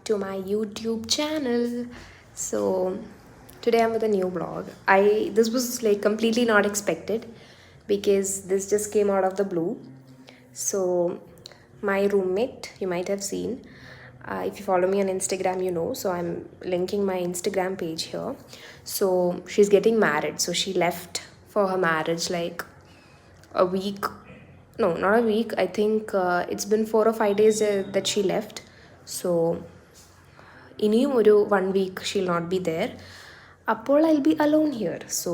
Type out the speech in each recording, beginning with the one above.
to my YouTube channel. So today I'm with a new vlog. This was like completely not expected because this just came out of the blue. So my roommate, you might have seen, if you follow me on Instagram, you know. So I'm linking my Instagram page here. So she's getting married. So she left for her marriage like a week. No, not a week. I think it's been 4 or 5 days that she left. So ഇനിയും ഒരു 1 week she'll not be there. അപ്പോൾ I'll be alone here. So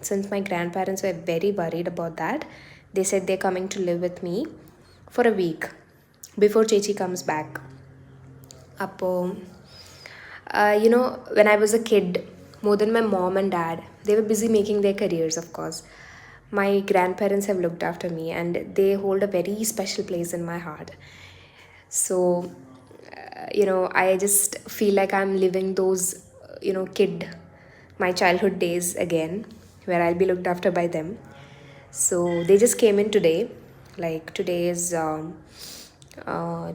since my grandparents were very worried about that, they said they're coming to live with me for a week before Chechi comes back. അപ്പോൾ you know, when I was a kid, more than my mom and dad, they were busy making their careers, of course. My grandparents have looked after me and they hold a very special place in my heart. So you know, I just feel like I'm living those my childhood days again, where I'll be looked after by them. So they just came in today. Like today is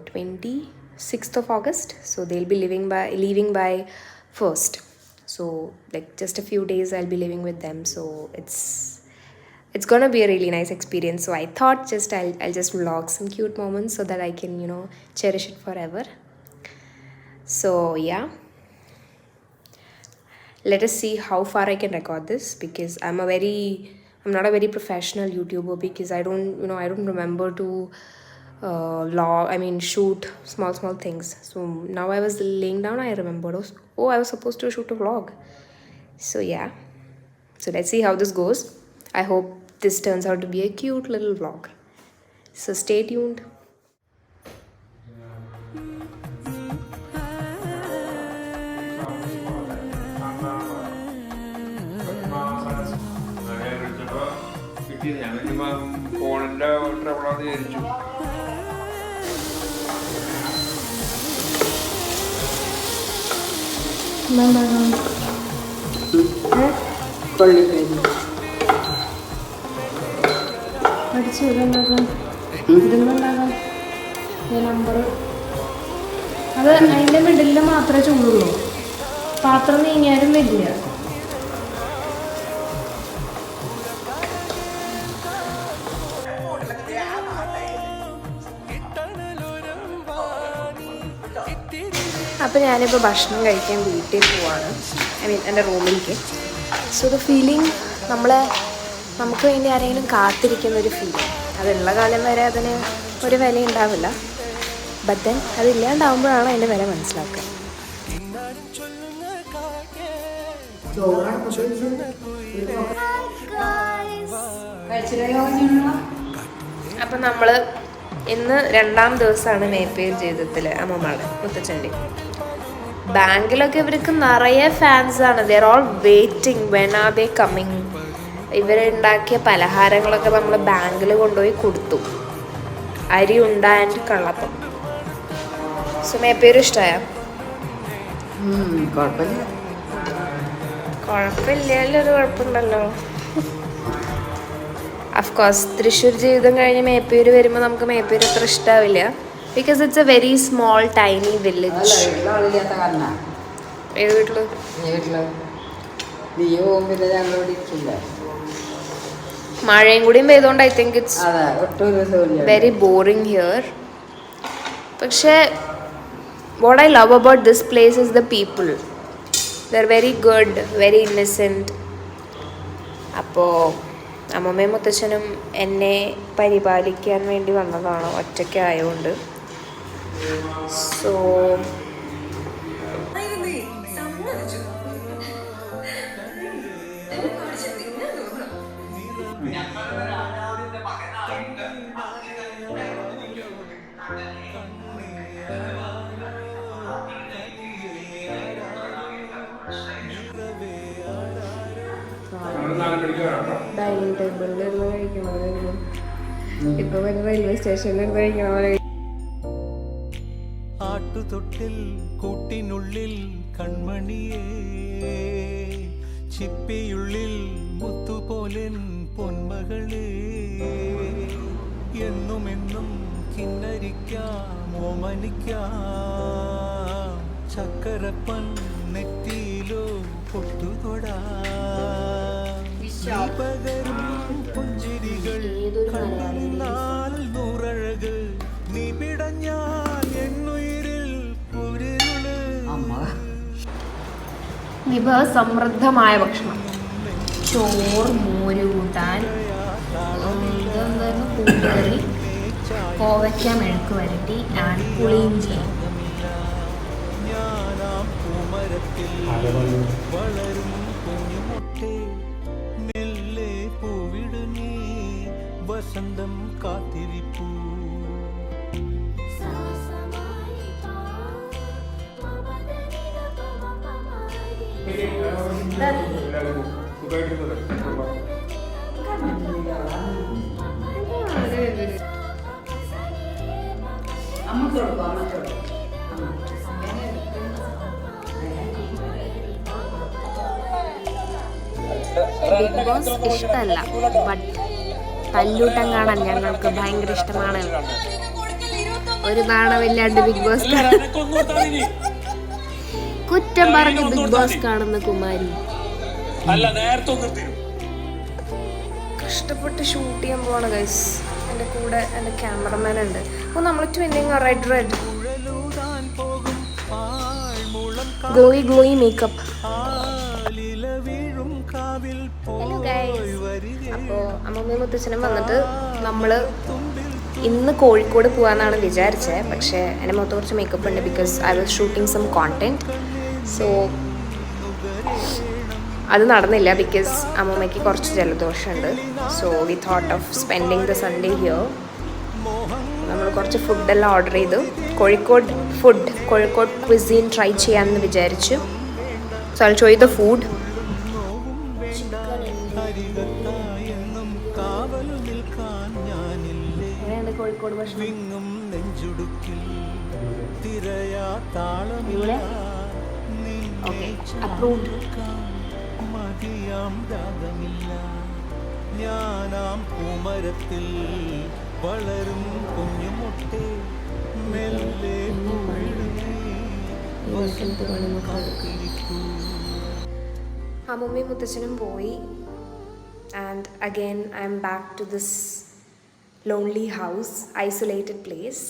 26th of August, so they'll be leaving by 1st. So like just a few days I'll be living with them. So it's gonna be a really nice experience. So I thought I'll just vlog some cute moments so that I can, you know, cherish it forever. So yeah, let us see how far I can record this, because I'm not a very professional YouTuber, because I don't remember to shoot small things. So now I was laying down, I remembered, I was supposed to shoot a vlog. So yeah, so let's see how this goes. I hope this turns out to be a cute little vlog. So stay tuned. ഫോണിന്റെ ട്രബിളാന്ന് വിചാരിച്ചു. Number അത് അതിൻ്റെ മിഡിലിൽ മാത്രമേ ചൂടുള്ളൂ, പാത്രം നീങ്ങിയാലും വരില്ല. അപ്പോൾ ഞാനിപ്പോൾ ഭക്ഷണം കഴിക്കാൻ വീട്ടിൽ പോവാണ്, എൻ്റെ റൂമിലേക്ക്. സോ ദ ഫീലിംഗ് നമുക്ക് വേണ്ടി ആരെങ്കിലും കാത്തിരിക്കുന്ന ഒരു ഫീലിംഗ്, അതുള്ള കാലം വരെ അതിന് ഒരു വില ഉണ്ടാവില്ല. ബട്ട് ദെൻ അതില്ലാണ്ടാവുമ്പോഴാണ് അതിൻ്റെ വില മനസ്സിലാക്കുക. അപ്പം നമ്മൾ ഇന്ന് 2ാം ദിവസമാണ് മേപ്പേർ ജീവിതത്തിൽ അമ്മമ്മയുടെ മുത്തച്ഛൻ്റെ. ബാങ്കിലൊക്കെ ഇവർക്ക് നിറയെ ഫാൻസാണ്. They are all waiting when are they coming. ഇവരുണ്ടാക്കിയ പലഹാരങ്ങളൊക്കെ നമ്മൾ ബാങ്കിൽ കൊണ്ടുപോയി കൊടുത്തു, അരി ഉണ്ട ആൻഡ് കള്ളപ്പം. സോ മേപ്പേർ ഇഷ്ടമായ? കുഴപ്പമില്ലല്ലോ, ഒരു കുഴപ്പമുണ്ടല്ലോ. അഫ്കോഴ്സ് തൃശ്ശൂർ ജീവിതം കഴിഞ്ഞ് മേപ്പേര് വരുമ്പോൾ നമുക്ക് മേപ്പേര് അത്ര ഇഷ്ടാവില്ല, because it's a very small tiny village. ഏത് വീട്ടില്? മഴയും കൂടിയും പെയ്തോണ്ട് I think it's very boring here. പക്ഷേ what I love about this place is the people. They are very good, very innocent. അപ്പോൾ അമ്മമ്മയും മുത്തച്ഛനും എന്നെ പരിപാലിക്കാൻ വേണ്ടി വന്നതാണ്, ഒറ്റയ്ക്കായതുകൊണ്ട്. സോ ഡൈനിങ് ടേബിളിൽ ഇരുന്ന് കഴിക്കണമായിരുന്നു, ഇപ്പൊ റെയിൽവേ സ്റ്റേഷനിൽ ഇരുന്ന് കഴിക്കണ. ആട്ടുതൊട്ടിൽ കൂട്ടിനുള്ളിൽ കൺമണിയേ, ചിപ്പിയുള്ളിൽ മുത്തുപോലൻ പൊന്മകളേ, എന്നുമെന്നും കിന്നരിക്കാം ഓമനിക്കാം, ചക്കരപ്പൻ നെറ്റിയിലോ പൊട്ടുതൊടാ പകരും പുഞ്ചിരികൾ കണ്ണിനാൽ നൂറഴക് നീ പിടഞ്ഞാൽ എന്നുയിരിൽ കുരിരുള് വിഭവസമൃദ്ധമായ ഭക്ഷണം. ചോറ്, മോര് കൂട്ടാൻ, കൂട്ടുകറി, കോവയ്ക്ക മെഴുക്ക് വരട്ടി ആൻഡ് പുളിയിഞ്ചി. ഞാനാം പൂമരത്തിൽ വളരും കുഞ്ഞുമുട്ടേ മെല്ലെ പൂവിടു നീ വസന്തം കാത്തിരിപ്പൂ. ബിഗ് ബോസ് ഇഷ്ടമല്ല, ബട്ട് തല്ലൂട്ടം കാണാൻ ഞങ്ങൾക്ക് ഭയങ്കര ഇഷ്ടമാണ്. ഒരു നാണമില്ലാണ്ട് ബിഗ് ബോസ് കുറ്റം പറഞ്ഞ് ബിഗ് ബോസ് കാണുന്ന കുമാരി. കഷ്ടപ്പെട്ട് ഷൂട്ട് ചെയ്യാൻ പോവാണ് ഗൈസ്. എൻ്റെ കൂടെ എൻ്റെ ക്യാമറമാൻ ഉണ്ട്. അപ്പോൾ നമ്മൾ twinning red glowy makeup. Hello guys. അപ്പോൾ അമ്മമ്മയും മുത്തച്ഛനും വന്നിട്ട് നമ്മൾ ഇന്ന് കോഴിക്കോട് പോകാമെന്നാണ് വിചാരിച്ചത്. പക്ഷേ എൻ്റെ മുഖത്ത് കുറച്ച് മേക്കപ്പ് ഉണ്ട് because I was shooting some content. So അത് നടന്നില്ല ബിക്കോസ് അമ്മമ്മയ്ക്ക് കുറച്ച് ജലദോഷമുണ്ട്. So we thought of spending the Sunday here. നമ്മൾ കുറച്ച് ഫുഡെല്ലാം ഓർഡർ ചെയ്തു. കോഴിക്കോട് ക്വിസീൻ ട്രൈ ചെയ്യാമെന്ന് വിചാരിച്ചു. So I show you the food. Kozhikode ഭക്ഷണം ഓക്കെ അപ്രൂവ്ഡ്. ഞാനാം പൂമരത്തിൽ വളരും കുഞ്ഞുമുട്ടേ മെല്ലെ അമ്മമ്മയും മുത്തച്ഛനും പോയി. And again I am back to this lonely house, isolated place.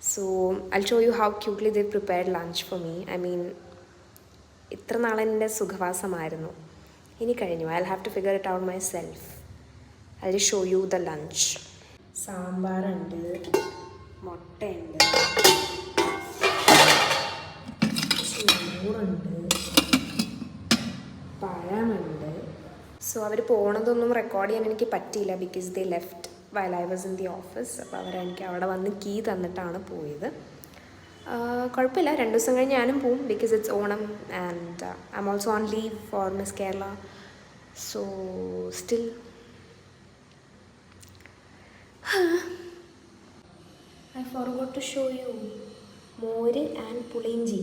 So I'll show you how cutely they prepared lunch for me. I mean, ഇത്ര നാളെൻ്റെ സുഖവാസമായിരുന്നു. ഇനി കഴിഞ്ഞു. I'll have to figure it out myself. I'll just show you the lunch. സാമ്പാറുണ്ട്, മുട്ടയുണ്ട്, ചോറുണ്ട്, പഴമുണ്ട്. So അവർ പോണതൊന്നും record ചെയ്യാൻ എനിക്ക് പറ്റിയില്ല because they left while I was in the office. അപ്പോൾ അവരെനിക്ക് അവിടെ വന്ന് കീ തന്നിട്ടാണ് പോയത്. കുഴപ്പമില്ല, 2 ദിവസം കഴിഞ്ഞ് ഞാനും പോവും because it's Onam and I am also on leave for miss Kerala. So still I forgot to show you moru and puliinji.